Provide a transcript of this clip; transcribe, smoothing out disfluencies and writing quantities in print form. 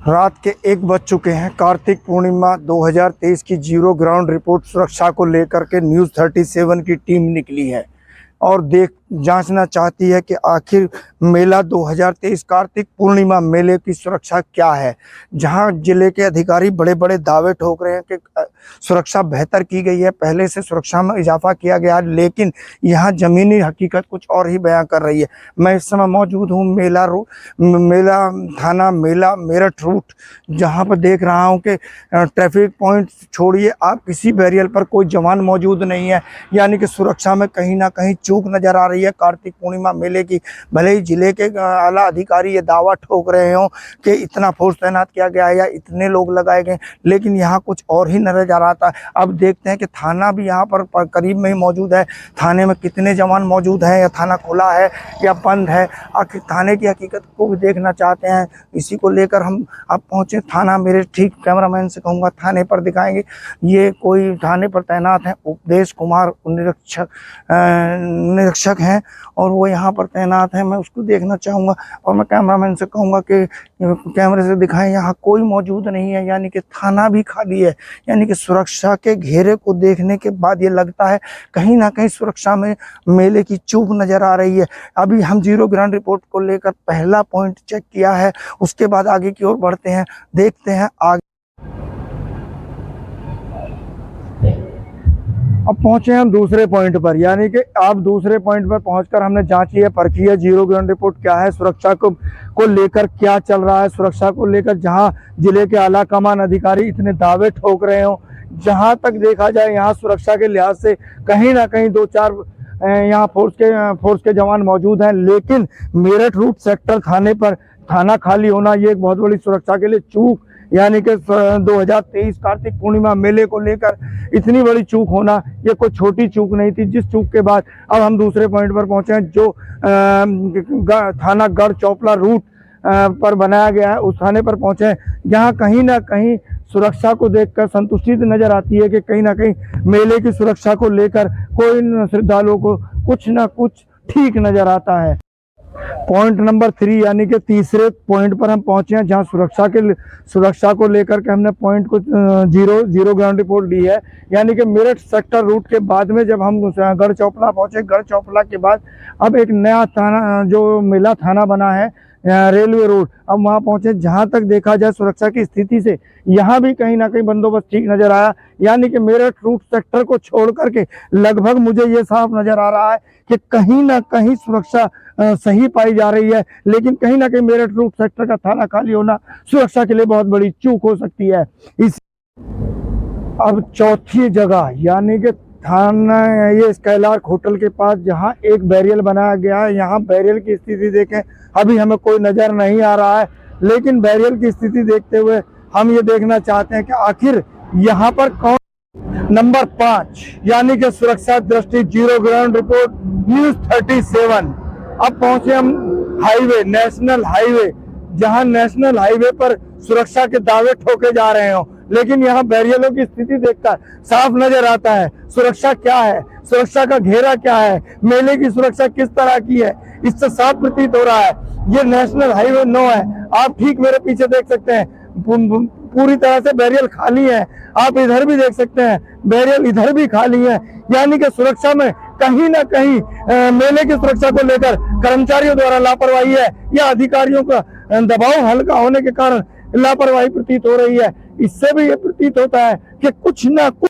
रात के 1 बज चुके हैं। कार्तिक पूर्णिमा 2023 की जीरो ग्राउंड रिपोर्ट सुरक्षा को लेकर के न्यूज़ 37 की टीम निकली है और जांचना चाहती है कि आखिर मेला 2023 कार्तिक पूर्णिमा मेले की सुरक्षा क्या है। जहां जिले के अधिकारी बड़े बड़े दावे ठोक रहे हैं कि सुरक्षा बेहतर की गई है, पहले से सुरक्षा में इजाफा किया गया है, लेकिन यहां जमीनी हकीकत कुछ और ही बयां कर रही है। मैं इस समय मौजूद हूं मेला थाना मेला मेरठ रूट, जहां पर देख रहा हूं कि ट्रैफिक पॉइंट छोड़िए आप किसी बैरियर पर कोई जवान मौजूद नहीं है, यानी कि सुरक्षा में कहीं ना कहीं चूक नजर आ रही है कार्तिक पूर्णिमा मेले की। भले ही जिले के आला अधिकारी ये दावा ठोक रहे हो कि इतना फोर्स तैनात किया गया है या इतने लोग लगाए गए, लेकिन यहाँ कुछ और ही नजर आ रहा था। अब देखते हैं कि थाना भी यहाँ पर करीब में ही मौजूद है। थाने में कितने जवान मौजूद हैं, या थाना खुला है या बंद है, आखिर थाने की हकीकत को भी देखना चाहते हैं। इसी को लेकर हम अब पहुँचे थाना। मेरे ठीक कैमरामैन से कहूँगा थाने पर दिखाएंगे। ये कोई थाने पर तैनात हैं, उपदेश कुमार निरीक्षक हैं और वो यहाँ पर तैनात हैं। मैं उसको देखना चाहूँगा और मैं कैमरामैन से कहूँगा कि कैमरे से दिखाएं। यहाँ कोई मौजूद नहीं है, यानी कि थाना भी खाली है। यानी कि सुरक्षा के घेरे को देखने के बाद ये लगता है कहीं ना कहीं सुरक्षा में मेले की चूक नज़र आ रही है। अभी हम जीरो ग्राउंड रिपोर्ट को लेकर पहला पॉइंट चेक किया है, उसके बाद आगे की ओर बढ़ते हैं, देखते हैं आगे। अब पहुंचे हम दूसरे पॉइंट पर, यानी कि अब दूसरे पॉइंट पर पहुंचकर हमने जांची है, परखी है जीरो ग्राउंड रिपोर्ट क्या है, सुरक्षा को लेकर क्या चल रहा है। सुरक्षा को लेकर जहां जिले के आला कमान अधिकारी इतने दावे ठोक रहे हो, जहां तक देखा जाए यहाँ सुरक्षा के लिहाज से कहीं ना कहीं 2-4 यहाँ फोर्स के जवान मौजूद हैं, लेकिन मेरठ रूट सेक्टर थाने पर थाना खाली होना ये एक बहुत बड़ी सुरक्षा के लिए चूक, यानी कि 2023 कार्तिक पूर्णिमा मेले को लेकर इतनी बड़ी चूक होना ये कोई छोटी चूक नहीं थी। जिस चूक के बाद अब हम दूसरे पॉइंट पर पहुंचे हैं, जो थाना गढ़ चौपला रूट पर बनाया गया है, उस थाने पर पहुंचे हैं। यहाँ कहीं ना कहीं सुरक्षा को देखकर संतुष्टि नजर आती है कि कहीं ना कहीं मेले की सुरक्षा को लेकर कोई श्रद्धालुओं को कुछ ना कुछ ठीक नजर आता है। पॉइंट नंबर 3 यानी कि तीसरे पॉइंट पर हम पहुंचे हैं, जहां सुरक्षा को लेकर के हमने पॉइंट को जीरो ग्राउंड रिपोर्ट दी है। यानी कि मेरठ सेक्टर रूट के बाद में जब हम गढ़ चौपला पहुंचे, गढ़ चौपला के बाद अब एक नया थाना जो मेला थाना बना है रेलवे रोड, अब वहां पहुंचे। जहां तक देखा जाए सुरक्षा की स्थिति से यहाँ भी कहीं ना कहीं बंदोबस्त ठीक नजर आया, यानी कि मेरठ रूट सेक्टर को छोड़ करके लगभग मुझे ये साफ नजर आ रहा है कि कहीं ना कहीं सुरक्षा सही पाई जा रही है। लेकिन कहीं ना कहीं मेरठ रूट सेक्टर का थाना खाली होना सुरक्षा के लिए बहुत बड़ी चूक हो सकती है। इस अब चौथी जगह यानी कि थाना ये स्काईलार्क होटल के पास जहां एक बैरियल बनाया गया है, यहाँ बैरियल की स्थिति देखें, अभी हमें कोई नजर नहीं आ रहा है, लेकिन बैरियल की स्थिति देखते हुए हम ये देखना चाहते हैं कि आखिर यहाँ पर कौन। नंबर 5 यानी कि सुरक्षा दृष्टि जीरो ग्राउंड रिपोर्ट न्यूज़ 37। अब पहुंचे हम हाईवे, नेशनल हाईवे, जहां नेशनल हाईवे पर सुरक्षा के दावे ठोके जा रहे हो, लेकिन यहाँ बैरियरों की स्थिति देखकर साफ नजर आता है सुरक्षा क्या है, सुरक्षा का घेरा क्या है, मेले की सुरक्षा किस तरह की है, इससे साफ प्रतीत हो रहा है ये नेशनल हाईवे 9 है। आप ठीक मेरे पीछे देख सकते हैं पूरी तरह से बैरियर खाली है। आप इधर भी देख सकते हैं बैरियर इधर भी खाली है, यानी कि सुरक्षा में कहीं ना कहीं मेले की सुरक्षा को लेकर कर्मचारियों द्वारा लापरवाही है या अधिकारियों का दबाव हल्का होने के कारण लापरवाही प्रतीत हो रही है। इससे भी ये प्रतीत होता है कि कुछ ना कुछ